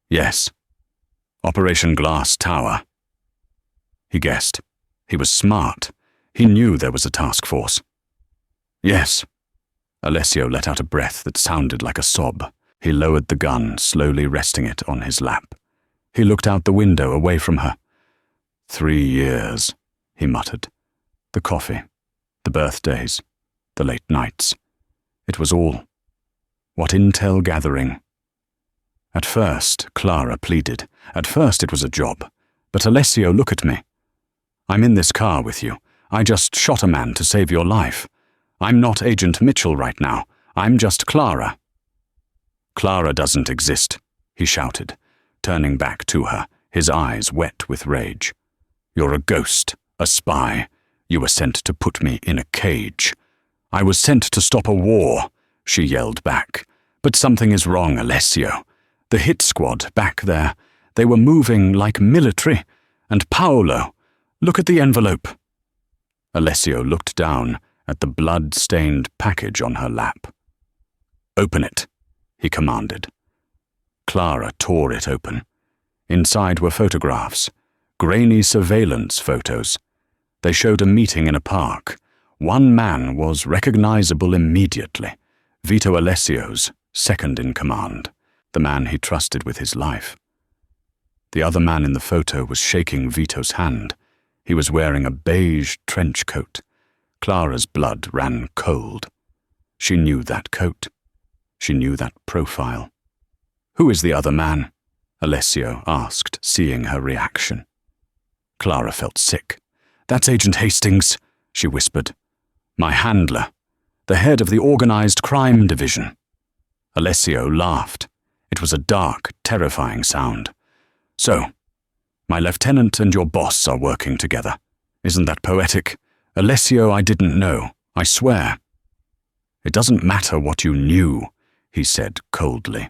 yes. Operation Glass Tower." He guessed. He was smart. He knew there was a task force. "Yes." Alessio let out a breath that sounded like a sob. He lowered the gun, slowly resting it on his lap. He looked out the window away from her. 3 years, he muttered. The coffee, the birthdays, the late nights. It was all. What intel gathering. At first, Clara pleaded. At first it was a job. "But Alessio, look at me. I'm in this car with you. I just shot a man to save your life. I'm not Agent Mitchell right now. I'm just Clara." "Clara doesn't exist," he shouted, turning back to her, his eyes wet with rage. "You're a ghost, a spy. You were sent to put me in a cage." "I was sent to stop a war," she yelled back. "But something is wrong, Alessio. The hit squad back there, they were moving like military. And Paolo, look at the envelope." Alessio looked down at the blood-stained package on her lap. "Open it," he commanded. Clara tore it open. Inside were photographs, grainy surveillance photos. They showed a meeting in a park. One man was recognizable immediately. Vito Alessio's, second in command, the man he trusted with his life. The other man in the photo was shaking Vito's hand. He was wearing a beige trench coat. Clara's blood ran cold. She knew that coat. She knew that profile. "Who is the other man?" Alessio asked, seeing her reaction. Clara felt sick. "That's Agent Hastings," she whispered. "My handler, the head of the organized crime division." Alessio laughed. It was a dark, terrifying sound. "So, my lieutenant and your boss are working together. Isn't that poetic? Alessio, I didn't know, I swear." "It doesn't matter what you knew," he said coldly.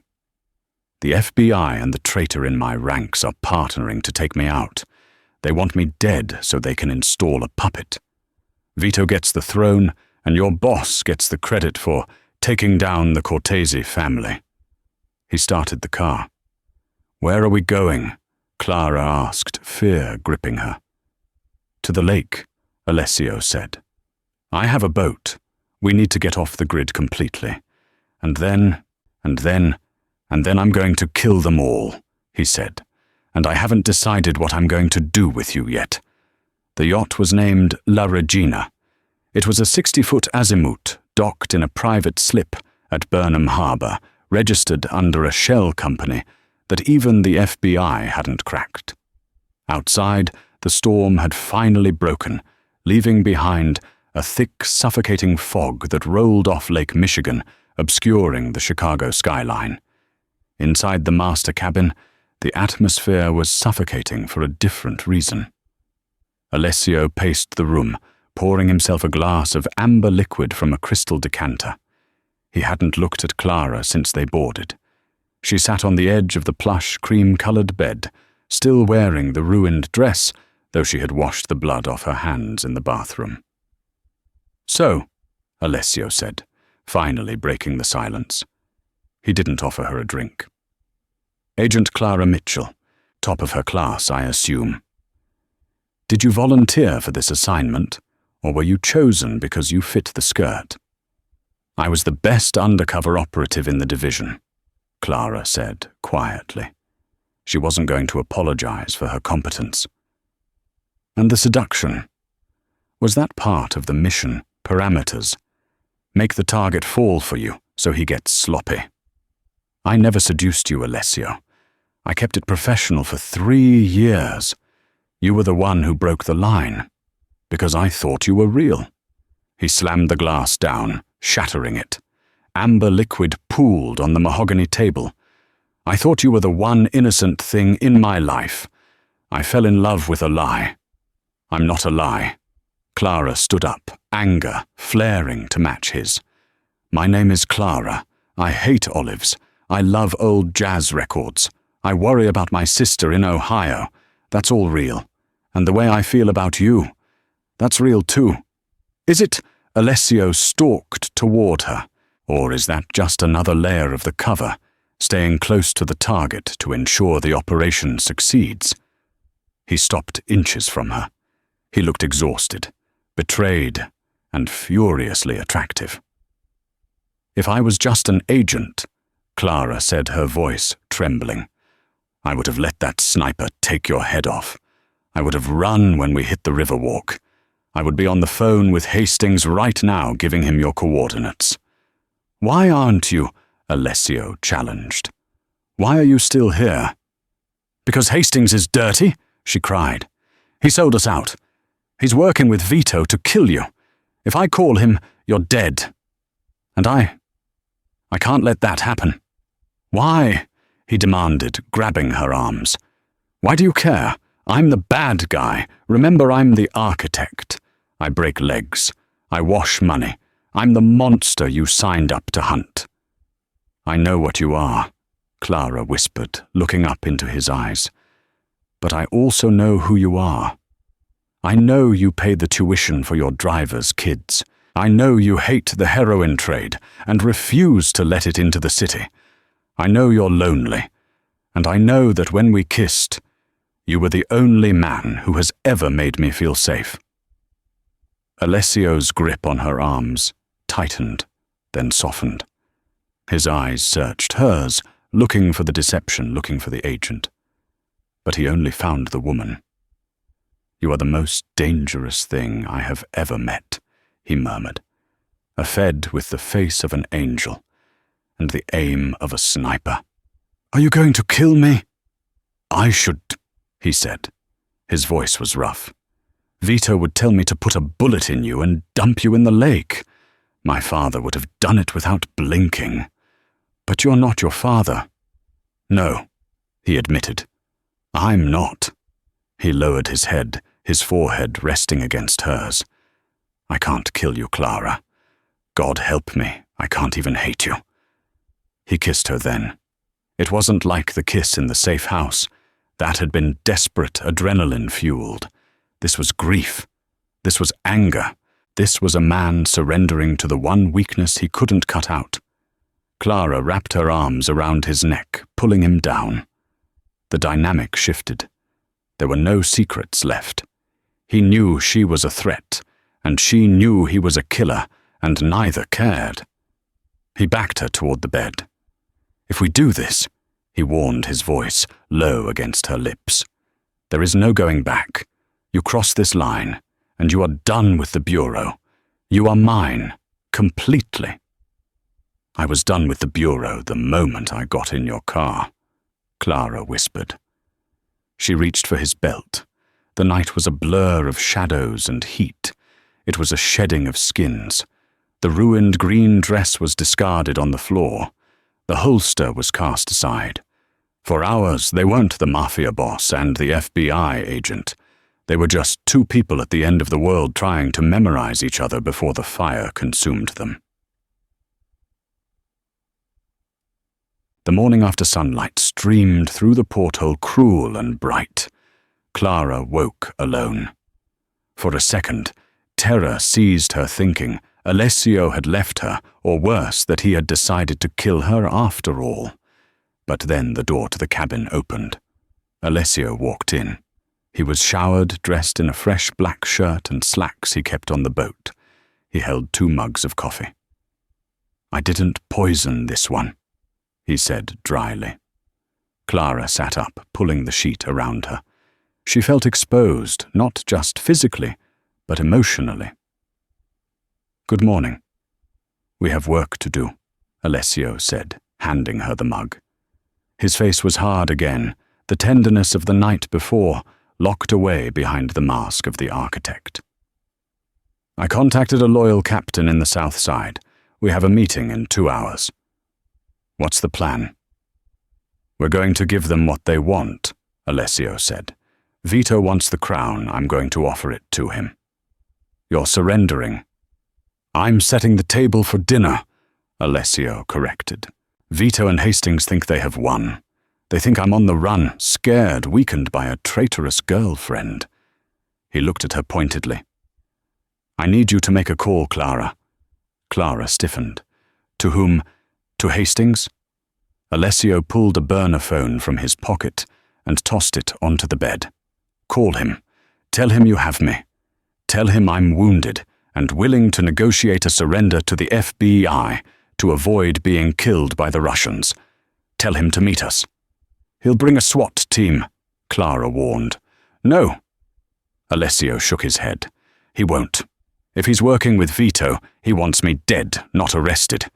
"The FBI and the traitor in my ranks are partnering to take me out. They want me dead so they can install a puppet. Vito gets the throne, and your boss gets the credit for taking down the Cortese family." He started the car. "Where are we going?" Clara asked, fear gripping her. "To the lake," Alessio said. "I have a boat. We need to get off the grid completely. And then I'm going to kill them all," he said. "And I haven't decided what I'm going to do with you yet." The yacht was named La Regina. It was a 60-foot azimuth, docked in a private slip at Burnham Harbor, registered under a shell company that even the FBI hadn't cracked. Outside, the storm had finally broken, leaving behind a thick, suffocating fog that rolled off Lake Michigan, obscuring the Chicago skyline. Inside the master cabin, the atmosphere was suffocating for a different reason. Alessio paced the room, pouring himself a glass of amber liquid from a crystal decanter. He hadn't looked at Clara since they boarded. She sat on the edge of the plush, cream-colored bed, still wearing the ruined dress, though she had washed the blood off her hands in the bathroom. "So," Alessio said, finally breaking the silence. He didn't offer her a drink. "Agent Clara Mitchell, top of her class, I assume. Did you volunteer for this assignment, or were you chosen because you fit the skirt?" "I was the best undercover operative in the division," Clara said quietly. She wasn't going to apologize for her competence. "And the seduction? Was that part of the mission parameters? Make the target fall for you so he gets sloppy?" "I never seduced you, Alessio. I kept it professional for 3 years. You were the one who broke the line, because I thought you were real." He slammed the glass down, shattering it. Amber liquid pooled on the mahogany table. "I thought you were the one innocent thing in my life. I fell in love with a lie. I'm not a lie." Clara stood up, anger flaring to match his. "My name is Clara. I hate olives. I love old jazz records. I worry about my sister in Ohio. That's all real. And the way I feel about you, that's real too." Is it? Alessio stalked toward her, or is that just another layer of the cover, staying close to the target to ensure the operation succeeds? He stopped inches from her. He looked exhausted, betrayed, and furiously attractive. "If I was just an agent," Clara said, her voice trembling, "I would have let that sniper take your head off. I would have run when we hit the Riverwalk. I would be on the phone with Hastings right now giving him your coordinates." "Why aren't you?" Alessio challenged. "Why are you still here?" "Because Hastings is dirty," she cried. "He sold us out. He's working with Vito to kill you. If I call him, you're dead. And I can't let that happen." "Why?" he demanded, grabbing her arms. "Why do you care? I'm the bad guy. Remember, I'm the architect. I break legs. I wash money. I'm the monster you signed up to hunt." "I know what you are," Clara whispered, looking up into his eyes. "But I also know who you are. I know you pay the tuition for your driver's kids. I know you hate the heroin trade and refuse to let it into the city. I know you're lonely, and I know that when we kissed, you were the only man who has ever made me feel safe." Alessio's grip on her arms tightened, then softened. His eyes searched hers, looking for the deception, looking for the agent. But he only found the woman. "You are the most dangerous thing I have ever met," he murmured, "a Fed with the face of an angel and the aim of a sniper." "Are you going to kill me?" "I should," he said. His voice was rough. "Vito would tell me to put a bullet in you and dump you in the lake. My father would have done it without blinking. But you're not your father." "No," he admitted. "I'm not." He lowered his head, his forehead resting against hers. "I can't kill you, Clara. God help me, I can't even hate you." He kissed her then. It wasn't like the kiss in the safe house. That had been desperate, adrenaline-fueled. This was grief. This was anger. This was a man surrendering to the one weakness he couldn't cut out. Clara wrapped her arms around his neck, pulling him down. The dynamic shifted. There were no secrets left. He knew she was a threat, and she knew he was a killer, and neither cared. He backed her toward the bed. "If we do this," he warned, his voice low against her lips, "there is no going back. You cross this line, and you are done with the Bureau. You are mine, completely." "I was done with the Bureau the moment I got in your car," Clara whispered. She reached for his belt. The night was a blur of shadows and heat. It was a shedding of skins. The ruined green dress was discarded on the floor. The holster was cast aside. For hours, they weren't the Mafia boss and the FBI agent. They were just two people at the end of the world trying to memorize each other before the fire consumed them. The morning after sunlight streamed through the porthole cruel and bright. Clara woke alone. For a second, terror seized her, thinking Alessio had left her, or worse, that he had decided to kill her after all. But then the door to the cabin opened. Alessio walked in. He was showered, dressed in a fresh black shirt and slacks he kept on the boat. He held 2 mugs of coffee. "I didn't poison this one," he said dryly. Clara sat up, pulling the sheet around her. She felt exposed, not just physically, but emotionally. "Good morning. We have work to do," Alessio said, handing her the mug. His face was hard again, the tenderness of the night before, locked away behind the mask of the architect. "I contacted a loyal captain in the South Side. We have a meeting in 2 hours. What's the plan?" "We're going to give them what they want," Alessio said. "Vito wants the crown. I'm going to offer it to him." "You're surrendering." "I'm setting the table for dinner," Alessio corrected. "Vito and Hastings think they have won. They think I'm on the run, scared, weakened by a traitorous girlfriend." He looked at her pointedly. "I need you to make a call, Clara." Clara stiffened. "To whom? To Hastings?" Alessio pulled a burner phone from his pocket and tossed it onto the bed. "Call him. Tell him you have me. Tell him I'm wounded and willing to negotiate a surrender to the FBI to avoid being killed by the Russians. Tell him to meet us." "He'll bring a SWAT team," Clara warned. "No." Alessio shook his head. "He won't. If he's working with Vito, he wants me dead, not arrested.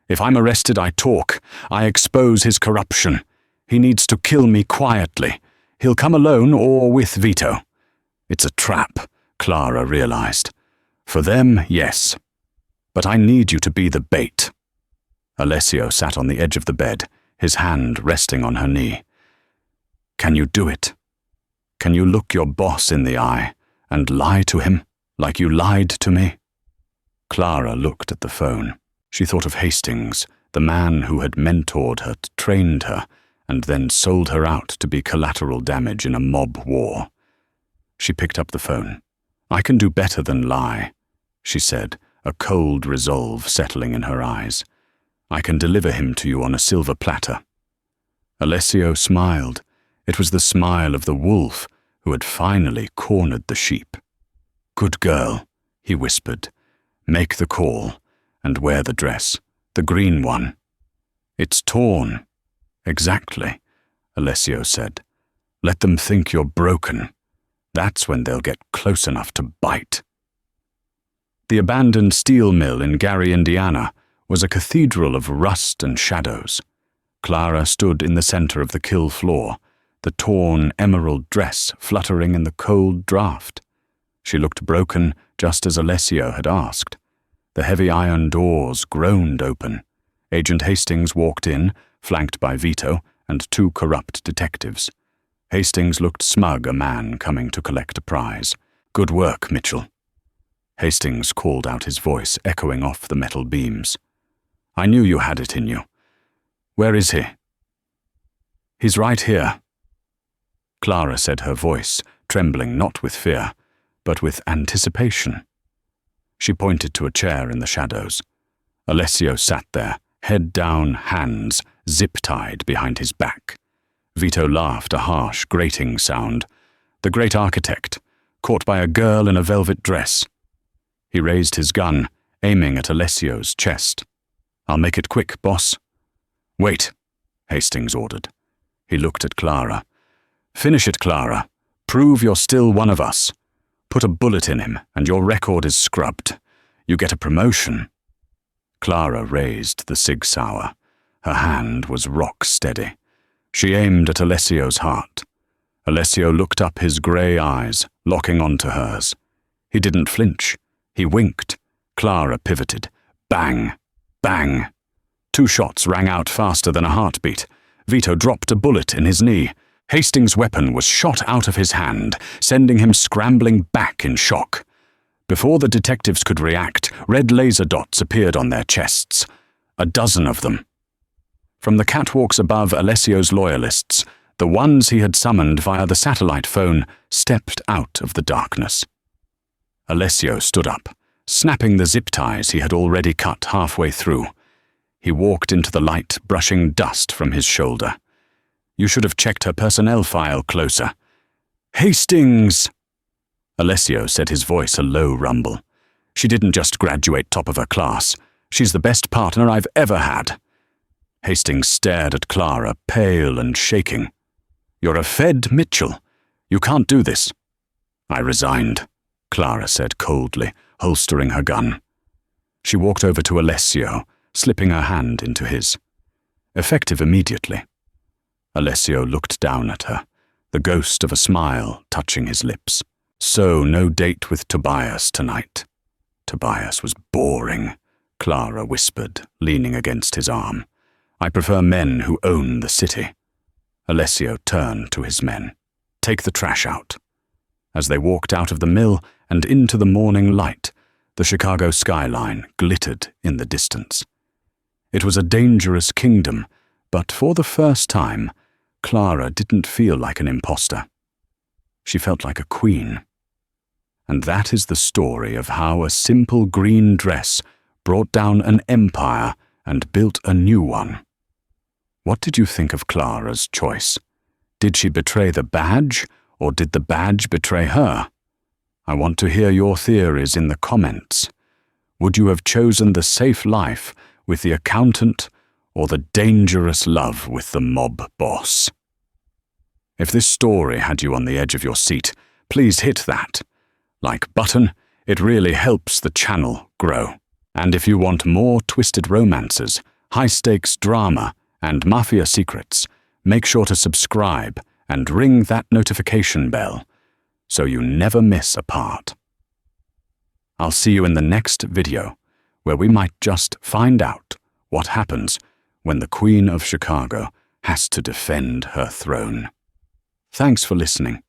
If I'm arrested, I talk. I expose his corruption. He needs to kill me quietly. He'll come alone or with Vito." It's a trap, Clara realized. For them, yes. But I need you to be the bait. Alessio sat on the edge of the bed, his hand resting on her knee. "Can you do it? Can you look your boss in the eye and lie to him like you lied to me?" Clara looked at the phone. She thought of Hastings, the man who had mentored her, trained her, and then sold her out to be collateral damage in a mob war. She picked up the phone. "I can do better than lie," she said, a cold resolve settling in her eyes. "I can deliver him to you on a silver platter." Alessio smiled. It was the smile of the wolf who had finally cornered the sheep. "Good girl," he whispered. "Make the call and wear the dress, the green one." "It's torn." "Exactly," Alessio said. "Let them think you're broken. That's when they'll get close enough to bite." The abandoned steel mill in Gary, Indiana, was a cathedral of rust and shadows. Clara stood in the center of the kill floor, the torn emerald dress fluttering in the cold draft. She looked broken, just as Alessio had asked. The heavy iron doors groaned open. Agent Hastings walked in, flanked by Vito and 2 corrupt detectives. Hastings looked smug, a man coming to collect a prize. "Good work, Mitchell." Hastings called out, his voice echoing off the metal beams. "I knew you had it in you. Where is he?" "He's right here." Clara said, her voice trembling not with fear, but with anticipation. She pointed to a chair in the shadows. Alessio sat there, head down, hands zip-tied behind his back. Vito laughed, a harsh, grating sound. The great architect, caught by a girl in a velvet dress. He raised his gun, aiming at Alessio's chest. "I'll make it quick, boss." "Wait," Hastings ordered. He looked at Clara. "Finish it, Clara. Prove you're still one of us. Put a bullet in him, and your record is scrubbed. You get a promotion." Clara raised the Sig Sauer. Her hand was rock steady. She aimed at Alessio's heart. Alessio looked up, his grey eyes locking onto hers. He didn't flinch. He winked. Clara pivoted. Bang! Bang! 2 shots rang out faster than a heartbeat. Vito dropped a bullet in his knee. Hastings' weapon was shot out of his hand, sending him scrambling back in shock. Before the detectives could react, red laser dots appeared on their chests. 12 of them. From the catwalks above Alessio's loyalists, the ones he had summoned via the satellite phone stepped out of the darkness. Alessio stood up, snapping the zip ties he had already cut halfway through. He walked into the light, brushing dust from his shoulder. You should have checked her personnel file closer. Hastings! Alessio said, his voice a low rumble. She didn't just graduate top of her class. She's the best partner I've ever had. Hastings stared at Clara, pale and shaking. You're a Fed Mitchell. You can't do this. I resigned, Clara said coldly, holstering her gun. She walked over to Alessio, slipping her hand into his. Effective immediately. Alessio looked down at her, the ghost of a smile touching his lips. So no date with Tobias tonight. Tobias was boring, Clara whispered, leaning against his arm. I prefer men who own the city. Alessio turned to his men. Take the trash out. As they walked out of the mill and into the morning light, the Chicago skyline glittered in the distance. It was a dangerous kingdom, but for the first time, Clara didn't feel like an imposter. She felt like a queen. And that is the story of how a simple green dress brought down an empire and built a new one. What did you think of Clara's choice? Did she betray the badge, or did the badge betray her? I want to hear your theories in the comments. Would you have chosen the safe life with the accountant, or the dangerous love with the mob boss? If this story had you on the edge of your seat, please hit that like button. It really helps the channel grow. And if you want more twisted romances, high-stakes drama, and Mafia secrets, make sure to subscribe and ring that notification bell so you never miss a part. I'll see you in the next video, where we might just find out what happens when the Queen of Chicago has to defend her throne. Thanks for listening.